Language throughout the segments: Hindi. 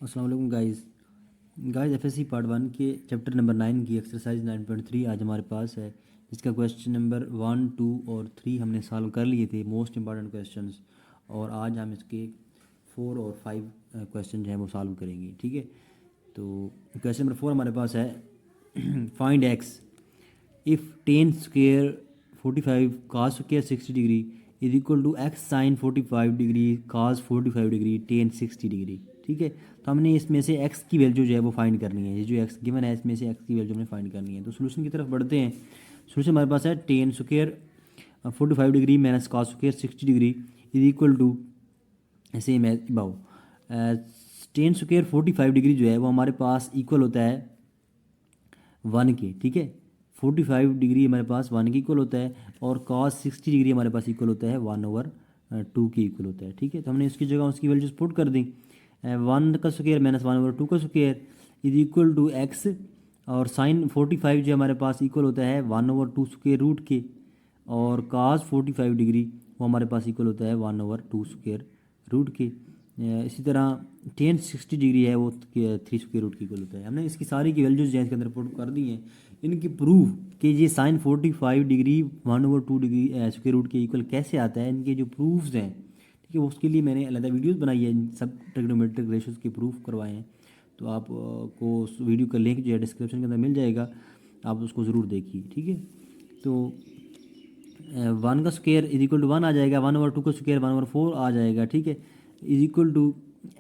अस्सलाम वालेकुम गाइस एफएससी पार्ट 1 के चैप्टर नंबर 9 की एक्सरसाइज 9.3 आज हमारे पास है। इसका क्वेश्चन नंबर 1, 2 और 3 हमने सॉल्व कर लिए थे, मोस्ट इंपॉर्टेंट क्वेश्चंस। और आज हम इसके 4 और 5 क्वेश्चन जो हैं वो सॉल्व करेंगे। ठीक है, तो क्वेश्चन नंबर 4 हमारे पास है find X if tan square 45 cos square 60 degree is equal to X sine 45 degree cos 45 degree tan 60 degree. ठीक है, तो हमने इसमें से x की वैल्यू जो है वो फाइंड करनी है। ये जो x गिवन है इसमें से x की वैल्यू हमने फाइंड करनी है। तो सोल्यूशन की तरफ बढ़ते हैं। सोल्यूशन हमारे पास है tan square 45 degree minus cos square 60 degree is equal to same है अबाउ। टेन स्क्वेयर 45 डिग्री जो है वो हमारे पास इक्वल होता है 1 के। ठीक है, 45 डिग्री हमारे पास 1 के इक्वल होता है और cos 60 डिग्री हमारे पास इक्वल होता है 1/2 के इक्वल होता है। ठीक है, तो हमने इसकी जगह उसकी वैल्यूज पुट कर दी। 1 का स्क्वायर माइनस 1/2 का square is equal to X, और साइन 45 जो हमारे पास इक्वल होता है 1/2 स्क्वायर रूट के, और cos 45 डिग्री वो हमारे पास इक्वल होता है 1/2 स्क्वायर रूट के। इसी तरह टेन 60 डिग्री है वो 3 स्क्वायर रूट की इक्वल होता है। हमने इसकी सारी की वैल्यूज जो है इसके अंदर पुट कर दी हैं। इनकी प्रूफ कि ये sine 45 degree 1/2 degree square root के इक्वल कैसे आता है, इनके जो प्रूफ्स हैं, ठीक है, उसके लिए मैंने अलग वीडियोस बनाई है, इन सब ट्रिग्नोमेट्रिक रेशियोज के प्रूफ करवाए हैं। तो आप को उस वीडियो का लिंक जो है डिस्क्रिप्शन के अंदर मिल जाएगा, आप उसको ज़रूर देखिए। ठीक है, तो 1 का स्क्वायर इज इक्वल टू 1 आ जाएगा, 1/2 का स्क्वायर 1/4 आ जाएगा। ठीक है, इज इक्वल टू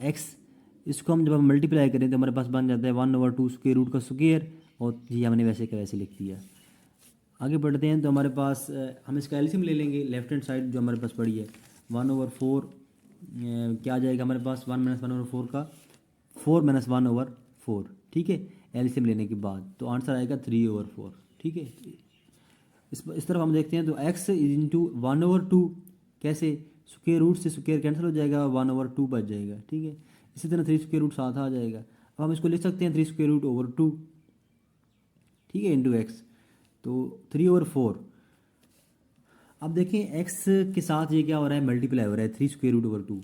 एक्स, इसको हम जब हम मल्टीप्लाई करें तो हमारे पास बन जाता है 1/2 स्क्वायर रूट का स्क्वायर, और ये हमने वैसे का वैसे लिख दिया। आगे बढ़ते हैं तो हमारे पास हम इसका एलसीएम ले लेंगे। लेफ्ट हैंड साइड जो हमारे पास पड़ी है 1/4 क्या आ जाएगा हमारे पास 1 - 1/4 का 4 - 1/4। ठीक है, एलसीएम लेने के बाद तो आंसर आएगा 3/4। ठीक है, इस तरफ हम देखते हैं तो x इज इंटू 1/2 कैसे, स्क्वायर रूट से स्क्वायर कैंसिल हो जाएगा, 1/2 बच जाएगा। ठीक है, इसी तरह 3 स्क्वायर रूट साथ आ जाएगा। अब हम इसको लिख सकते हैं 3 स्क्वायर रूट ओवर 2। ठीक है, इंटू एक्स, तो 3/4। अब देखें x के साथ ये क्या हो रहा है, मल्टीप्लाई हो रहा है 3 स्क्वायर रूट ओवर 2।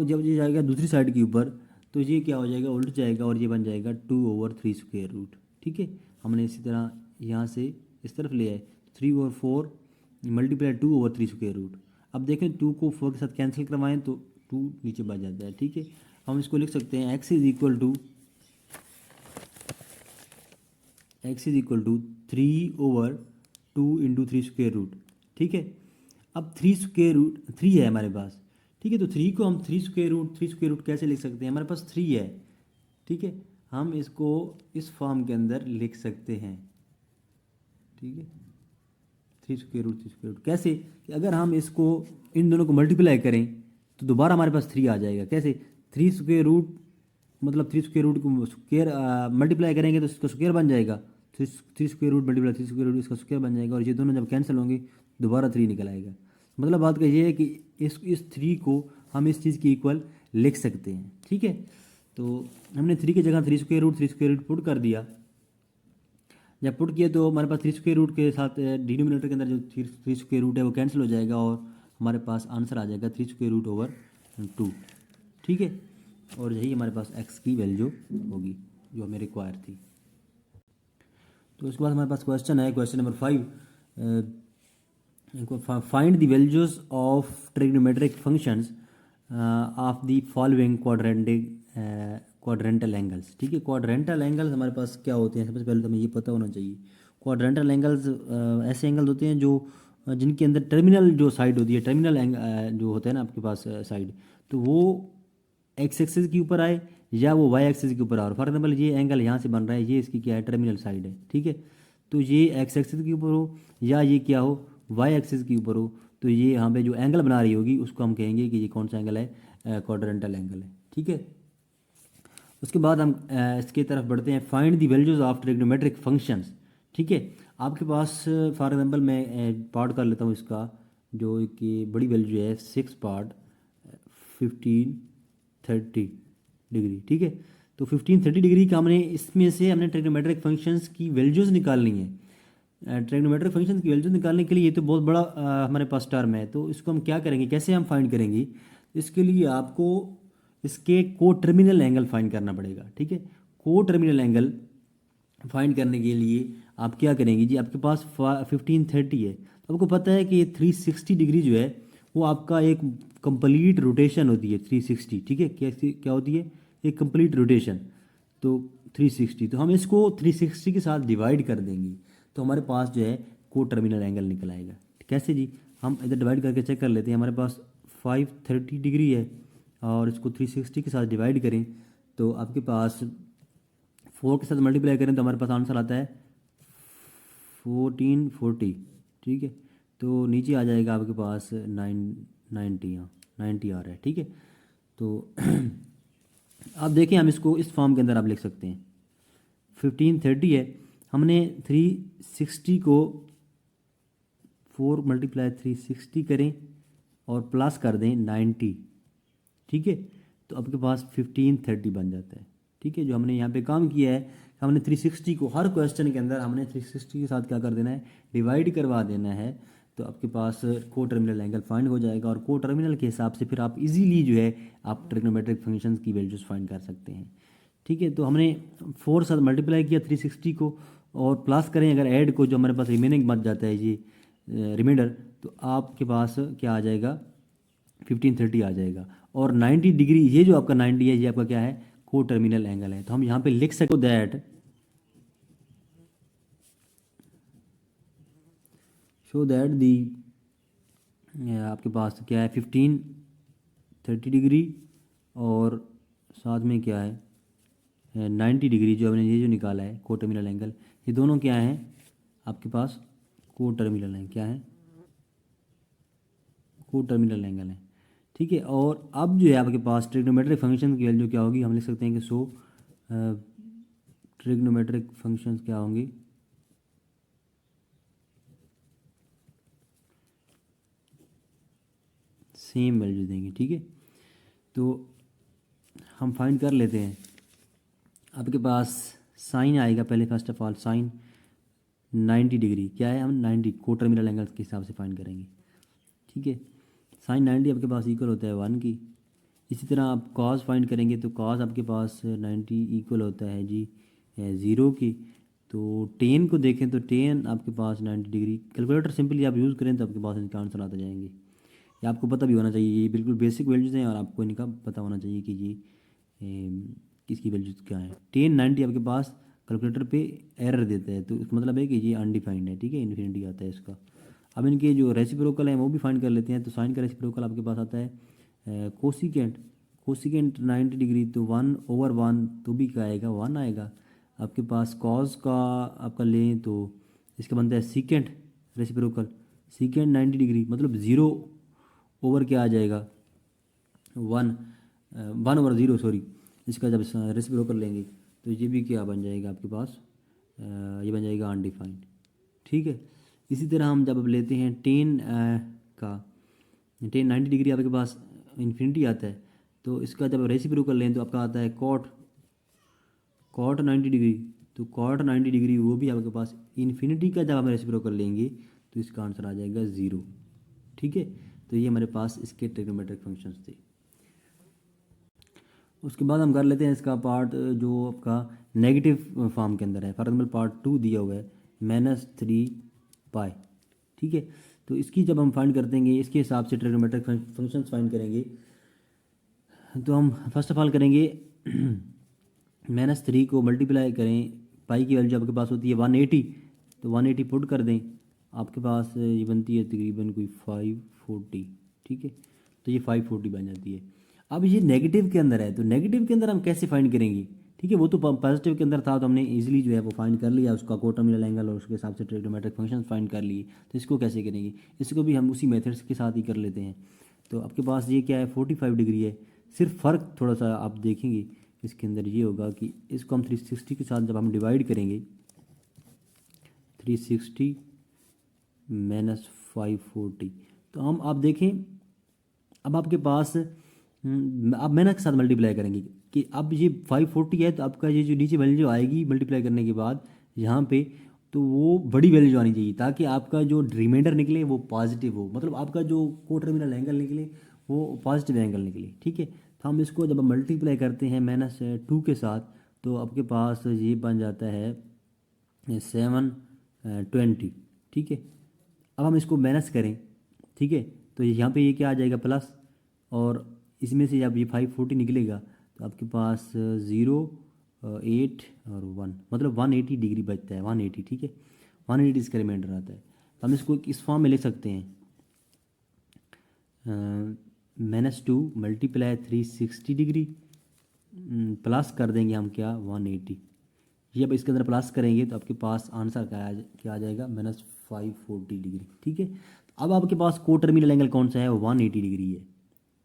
जब ये जाएगा दूसरी साइड के ऊपर तो ये क्या हो जाएगा, उल्ट जाएगा और ये बन जाएगा 2/3 स्क्वायर रूट। ठीक है, हमने इसी तरह यहाँ से इस तरफ ले आए 3/4 मल्टीप्लाई 2/3 स्क्वायर रूट। अब देखें 2 को 4 के साथ कैंसिल करवाएं तो 2 नीचे बच जाता है। ठीक है, हम इसको लिख सकते हैं x is equal to 3/2 into 3 square root. ठीक है, अब 3 स्क्वायर रूट 3 है हमारे पास। ठीक है, तो 3 को हम 3 स्क्वायर रूट कैसे लिख सकते हैं, हमारे पास 3 है। ठीक है, हम इसको इस फॉर्म के अंदर लिख सकते हैं। ठीक है, 3 स्क्वायर रूट कैसे, कि अगर हम इसको इन दोनों को मल्टीप्लाई करें तो दोबारा हमारे पास 3 आ जाएगा। कैसे, 3 स्क्वायर रूट मतलब 3 स्क्वायर रूट को स्क्वायर मल्टीप्लाई करेंगे तो इसका स्क्वायर बन जाएगा, 3 square root multiply 3 square root इसका स्क्वायर बन जाएगा, और ये दोनों जब कैंसिल होंगे दोबारा 3 निकल आएगा। मतलब बात का ये है कि इस 3 को हम इस चीज़ की इक्वल लिख सकते हैं। ठीक है, तो हमने 3 की जगह 3 स्क्वायर रूट पुट कर दिया। जब पुट किया तो हमारे पास 3 स्क्वायर रूट के साथ डिनोमिनेटर के अंदर जो 3 स्क्वायर रूट है वो कैंसिल हो जाएगा, और हमारे पास आंसर आ जाएगा 3 स्क्वायर रूट ओवर 2। ठीक है, और यही हमारे पास x की वैल्यू होगी जो हमें रिक्वायर थी। तो उसके बाद हमारे पास क्वेश्चन है, question number 5, find the values of trigonometric functions of the following quadrantal angles. ठीक है, क्वाड्रेंटल एंगल्स हमारे पास क्या होते हैं, सबसे पहले तो हमें ये पता होना चाहिए। क्वाड्रेंटल एंगल्स ऐसे एंगल्स होते हैं जो जिनके अंदर टर्मिनल जो साइड होती है, टर्मिनल जो होता है ना आपके पास साइड, तो वो एक्स एक्सिस के ऊपर आए या वो वाई एक्सिस के ऊपर आ। फॉर एग्जाम्पल ये एंगल यहाँ से बन रहा है, ये इसकी क्या है, टर्मिनल साइड है। ठीक है, तो ये एक्स एक्सिस के ऊपर हो या ये क्या हो, वाई एक्सिस के ऊपर हो, तो ये यहाँ पे जो एंगल बना रही होगी उसको हम कहेंगे कि ये कौन सा एंगल है, क्वाड्रेंटल एंगल है। ठीक है, उसके बाद हम इसके तरफ बढ़ते हैं, find the values of trigonometric functions. ठीक है, आपके पास फॉर एग्जांपल मैं पार्ट कर लेता हूँ इसका, जो कि बड़ी वैल्यू है 6 पार्ट 15 30 डिग्री। ठीक है, तो 15 30 डिग्री का हमने इसमें से हमने ट्रिग्नोमेट्रिक फंक्शंस की वैल्यूज निकालनी है। ट्रिग्नोमेट्रिक फंक्शन की वैल्यूज निकालने के लिए ये तो बहुत बड़ा हमारे पास टर्म है, तो इसको हम क्या करेंगे, कैसे हम फाइंड करेंगे। इसके लिए आपको इसके को टर्मिनल एंगल फाइंड करना पड़ेगा। ठीक है, को टर्मिनल एंगल फाइंड करने के लिए आप क्या करेंगे जी, आपके पास 1530 है, तो आपको पता है कि 360 डिग्री जो है वो आपका एक कंप्लीट रोटेशन होती है 360। ठीक है, क्या क्या होती है, एक कंप्लीट रोटेशन। तो 360, तो हम इसको 360 के साथ डिवाइड कर देंगे तो हमारे पास जो है को टर्मिनल एंगल निकल आएगा। कैसे जी, हम इधर डिवाइड करके चेक कर लेते हैं। हमारे पास 530 डिग्री है और इसको 360 के साथ डिवाइड करें तो आपके पास 4 के साथ मल्टीप्लाई करें तो हमारे पास आंसर आता है 1440। ठीक है, तो नीचे आ जाएगा आपके पास 990, हाँ 90 आ रहा है। ठीक है, तो आप देखें हम इसको इस फॉर्म के अंदर आप लिख सकते हैं। 1530 है, हमने 360 को 4 मल्टीप्लाई 360 करें और प्लस कर दें 90। ठीक है, तो आपके पास 1530 बन जाता है। ठीक है, जो हमने यहाँ पे काम किया है, हमने 360 को हर क्वेश्चन के अंदर हमने 360 के साथ क्या कर देना है, डिवाइड करवा देना है। तो आपके पास को टर्मिनल एंगल फाइंड हो जाएगा और को टर्मिनल के हिसाब से फिर आप इजीली जो है आप ट्रिग्नोमेट्रिक फंक्शंस की वैल्यूज फाइंड कर सकते हैं। ठीक है, तो हमने 4 साथ मल्टीप्लाई किया 360 को और प्लस करें अगर ऐड को, जो हमारे पास रिमेनिंग बच जाता है जी रिमाइंडर, तो आपके पास क्या आ जाएगा 1530 आ जाएगा। और 90 डिग्री, ये जो आपका 90 है ये आपका क्या है, को टर्मिनल एंगल है। तो हम यहाँ पे लिख सकते दैट शो दैट दी, आपके पास क्या है 1530 डिग्री और साथ में क्या है 90 डिग्री, जो हमने ये जो निकाला है को टर्मिनल एंगल, ये दोनों क्या हैं आपके पास को टर्मिनल है, क्या है को टर्मिनल एंगल है। ठीक है, और अब जो है आपके पास ट्रिग्नोमेट्रिक फंक्शन की वैल्यू क्या होगी, हम लिख सकते हैं कि सो ट्रिग्नोमेट्रिक फंक्शंस क्या होंगी, सेम वैल्यू देंगे। ठीक है, तो हम फाइंड कर लेते हैं। आपके पास साइन आएगा पहले, first of all sine 90 degree क्या है, हम 90 को टर्मिनल एंगल के हिसाब से फाइंड करेंगे। ठीक है, साइन 90 आपके पास इक्वल होता है 1 की। इसी तरह आप कॉस फाइंड करेंगे तो कॉस आपके पास 90 इक्वल होता है जी 0 की। तो टेन को देखें तो टेन आपके पास 90 डिग्री, कैलकुलेटर सिंपली आप यूज़ करें तो आपके पास इनका आंसर आते जाएंगे। ये आपको पता भी होना चाहिए, ये बिल्कुल बेसिक वैल्यूज़ हैं और आपको इनका पता होना चाहिए कि ये किसकी वैल्यूज़ क्या है। टेन 90 आपके पास कैलकुलेटर पे एरर देता है, तो इसका मतलब है कि ये अनडिफाइंड है। ठीक है, इन्फिनिटी आता है इसका। अब इनके जो रेसिप्रोकल हैं वो भी फाइंड कर लेते हैं। तो साइन का रेसिप्रोकल आपके पास आता है कोसिकेंट, कोसिकेंट 90 डिग्री तो 1/1 तो भी क्या आएगा 1 आएगा। आपके पास कॉस का आपका लें तो इसका बनता है सीकेंट रेसिप्रोकल, सीकेंट 90 डिग्री मतलब 0 ओवर क्या आ जाएगा 1/0 सॉरी। इसका जब रेसिप्रोकल लेंगे तो ये भी क्या बन जाएगा आपके पास, ये बन जाएगा अनडिफाइंड। ठीक है, इसी तरह हम जब अब लेते हैं टेन का, टेन 90 डिग्री आपके पास इन्फिनिटी आता है, तो इसका जब रेसिप्रोकल लें तो आपका आता है कॉट, कॉट 90 डिग्री। तो कॉट 90 डिग्री वो भी आपके पास इन्फिनिटी का जब हम रेसिप्रोकल लेंगे तो इसका आंसर आ जाएगा 0। ठीक है, तो ये हमारे पास इसके ट्रिग्नोमेट्रिक फंक्शंस थे। उसके बाद हम कर लेते हैं इसका पार्ट जो आपका नेगेटिव फॉर्म के अंदर है। फॉर एग्जाम्पल पार्ट 2 दिया हुआ है -3π। ठीक है, तो इसकी जब हम फाइंड कर देंगे इसके हिसाब से ट्रिग्नोमेट्रिक फंक्शंस फाइंड करेंगे। तो हम फर्स्ट ऑफ ऑल करेंगे -3 को मल्टीप्लाई करें, पाई की वैल्यू आपके पास होती है 180, तो 180 पुट कर दें, आपके पास ये बनती है तकरीबन कोई 540। ठीक है, तो ये 540 बन जाती है। अब ये नेगेटिव के अंदर है, तो नेगेटिव के अंदर हम कैसे फाइंड करेंगे। ठीक है, वो तो पॉजिटिव के अंदर था तो हमने इजीली जो है वो फाइंड कर लिया उसका को टर्मिनल एंगल और उसके हिसाब से ट्रिग्नोमेट्रिक फंक्शन फाइंड कर लिए। तो इसको कैसे करेंगे, इसको भी हम उसी मेथड्स के साथ ही कर लेते हैं। तो आपके पास ये क्या है 45 डिग्री है, सिर्फ फ़र्क थोड़ा सा आप देखेंगे इसके अंदर ये होगा कि इसको हम 360 के साथ जब हम डिवाइड करेंगे 360 -540, तो हम आप देखें अब आपके पास आप मेहनत के साथ मल्टीप्लाई करेंगे कि अब ये 540 है तो आपका ये जो नीचे वैल्यू जो आएगी मल्टीप्लाई करने के बाद यहाँ पे, तो वो बड़ी वैल्यू जो आनी चाहिए ताकि आपका जो रिमाइंडर निकले वो पॉजिटिव हो, मतलब आपका जो को टर्मिनल एंगल निकले वो पॉजिटिव एंगल निकले। ठीक है, तो हम इसको जब मल्टीप्लाई करते हैं -2 के साथ, तो आपके पास ये बन जाता है 720, ठीक है। अब हम इसको माइनस करें, ठीक है, तो यहाँ पे ये क्या आ जाएगा प्लस, और इसमें से जब ये 540 निकलेगा तो आपके पास 0, 8 और 1, मतलब 180 डिग्री बचता है, 180, ठीक है, 180 इसका रिमाइंडर आता है। तो हम इसको इस फॉर्म में लिख सकते हैं, -2 मल्टीप्लाई 360 डिग्री प्लस कर देंगे हम क्या 180। ये अब इसके अंदर प्लस करेंगे तो आपके पास आंसर क्या आ जाएगा -540 डिग्री, ठीक है। अब आपके पास को टर्मिनल एंगल कौन सा है, 180 डिग्री है,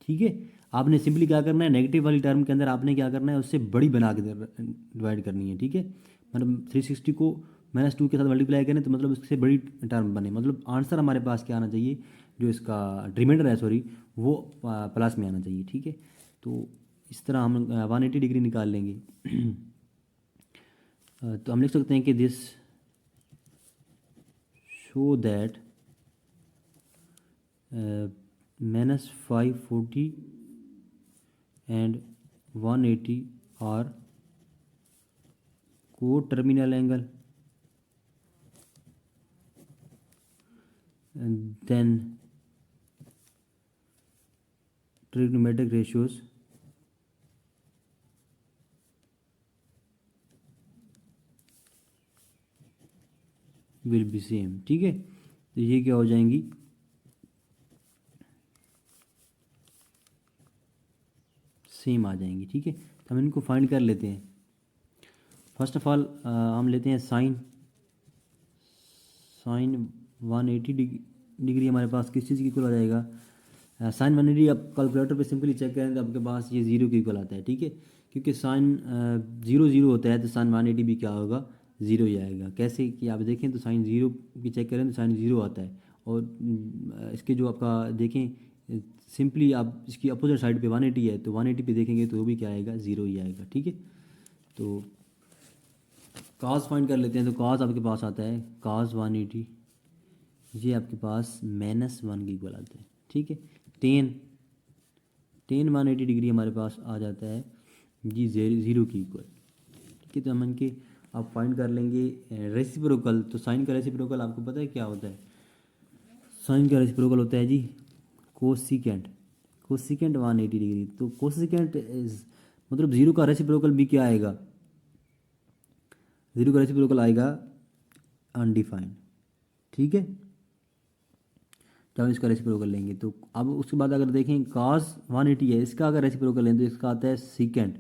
ठीक है। आपने सिंपली क्या करना है, नेगेटिव वाली टर्म के अंदर आपने क्या करना है, उससे बड़ी बना के डिवाइड करनी है, ठीक है। मतलब 360 को -2 के साथ मल्टीप्लाई करें तो मतलब उससे बड़ी टर्म बने, मतलब आंसर हमारे पास क्या आना चाहिए, जो इसका रिमाइंडर है सॉरी, वो प्लस में आना चाहिए, ठीक है। तो इस तरह हम 180 डिग्री निकाल लेंगे। तो हम लिख सकते हैं कि this show that -540 and 180 are co-terminal angle, and then trigonometric ratios will be same, ठीक है। तो ये क्या हो जाएंगी, सेम आ जाएंगी, ठीक है। तो हम इनको फाइंड कर लेते हैं। फर्स्ट ऑफ ऑल हम लेते हैं साइन 180 डिग्री हमारे पास किस चीज़ की इक्वल आ जाएगा, साइन 180। आप कैलकुलेटर पे सिंपली चेक करें तो आपके पास ये 0 के इक्वल आता है, ठीक है, क्योंकि साइन 0 0 होता है, तो साइन 180 भी क्या होगा, 0 ही आएगा। कैसे कि आप देखें तो साइन 0 की चेक करें तो साइन 0 आता है, और इसके जो आपका देखें सिंपली आप इसकी अपोजिट साइड पे 180 है, तो 180 पे देखेंगे तो वो भी क्या आएगा, 0 ही आएगा, ठीक है। तो काज फाइंड कर लेते हैं। तो काज आपके पास आता है काज 180, ये आपके पास -1 की इक्वल आता है, ठीक है। टेन 180 डिग्री हमारे पास आ जाता है जी 0 की इक्वल, ठीक है। तो हम इनके आप फाइंड कर लेंगे रेसिप्रोकल। तो साइन का रेसिप्रोकल आपको पता है क्या होता है, साइन का रेसिप्रोकल होता है जी कोसिकेंट 180 डिग्री। तो कोसिकेंट इज मतलब 0 का रेसिप्रोकल भी क्या आएगा, 0 का रेसिप्रोकल आएगा अनडिफाइंड, ठीक है। जब हम इसका रेसिप्रोकल लेंगे तो अब उसके बाद अगर देखें कास 180 है, इसका अगर रेसिप्रोकल लें तो इसका आता है सीकेंट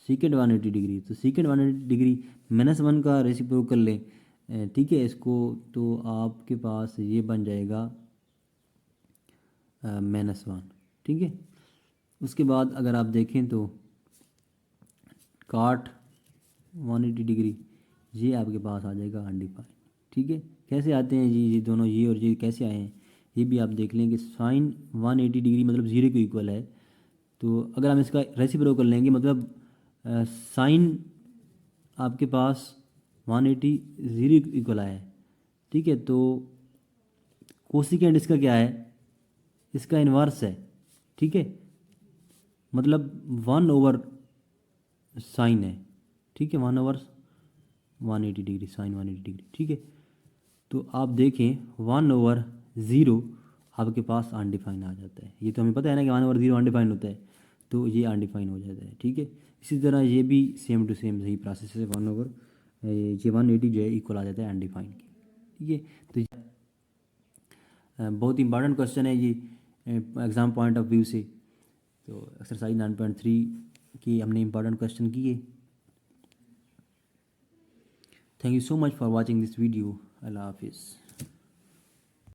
180 डिग्री। तो सीकेंट 180 डिग्री -1 का रेसिप्रोकल लें, ठीक है, इसको, तो आपके पास ये बन जाएगा -1, ठीक है। उसके बाद अगर आप देखें तो काट 180 डिग्री ये आपके पास आ जाएगा अनडिफाइंड, ठीक है। कैसे आते हैं जी ये दोनों, ये और ये कैसे आए हैं, ये भी आप देख लेंगे। साइन 180 डिग्री मतलब 0 के इक्वल है, तो अगर हम इसका रेसिप्रोकल लेंगे मतलब साइन आपके पास 180 0 के इक्वल आया है, ठीक है। तो कोसिकेंड इसका क्या है, इसका इन्वर्स है, ठीक है, मतलब 1/साइन है, ठीक है, 1/180 डिग्री, साइन 180 डिग्री, ठीक है। तो आप देखें 1/0 आपके पास अनडिफाइन आ जाता है। ये तो हमें पता है ना कि 1/0 अनडिफाइन होता है, तो ये अनडिफाइन हो जाता है, ठीक है। इसी तरह ये भी सेम टू सेम सही प्रोसेस है, 1/180 जो है इक्वल आ जाता है अनडिफाइन की, ठीक है। तो बहुत इंपॉर्टेंट क्वेश्चन है ये एग्ज़ाम पॉइंट ऑफ व्यू से। तो एक्सरसाइज 9.3 की हमने इंपॉर्टेंट क्वेश्चन किए। Thank you so much for watching this video. Allah हाफिज़।